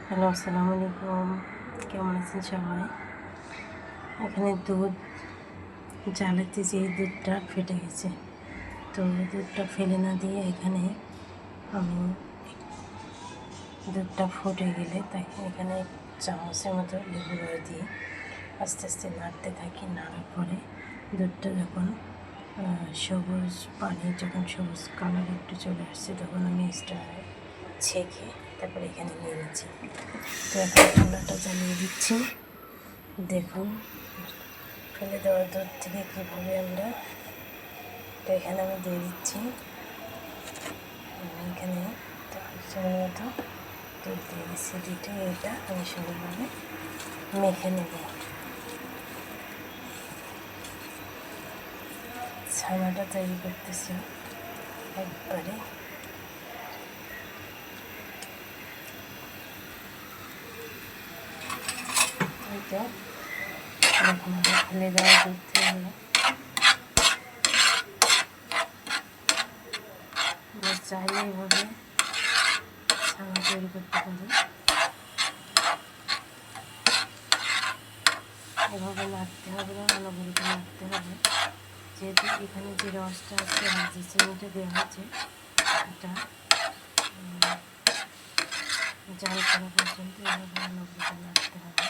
Hello, আসসালামু আলাইকুম। কেমন আছেন সবাই? এখানে দুধ জ্বালাতে যেয়ে দুধটা ফেটে গেছে, তো দুধটা ফেলে না দিয়ে এখানে আমি দুধটা ফুটে গেলে তাকে এখানে চামচের মতো লেবু রস দিয়ে আস্তে আস্তে নাড়তে থাকি। নাড়ার পরে দুধটা যখন সবুজ যখন সবুজ কালার একটু চলে আসছে তখন আমি এক্সট্রা ছেঁকে তারপরে এখানে নিয়ে নিচ্ছি। তো এখন চুলাটা জ্বালিয়ে দিচ্ছি। দেখুন ফেলে দেওয়া দুধ থেকে কীভাবে আমরা তো এখানে আমি দিয়ে দিচ্ছি। এখানে মতো দুধ দিয়ে দিচ্ছি। দুধটা এটা আমি সুন্দরভাবে মেখে নেব। ছানাটা তৈরি করতেছি একবারে। তো ফেলে দেওয়া দুধ থেকে চাইলে এভাবে ছানা তৈরি করতে পারি। এভাবে নাড়তে হবে না, অনবরত নাড়তে হবে। যেহেতু এখানে যে রসটা আছে আর যে চিনিটা দেওয়া হয়েছে এটা জাল করা পর্যন্ত এভাবে অনবরত নাড়তে হবে।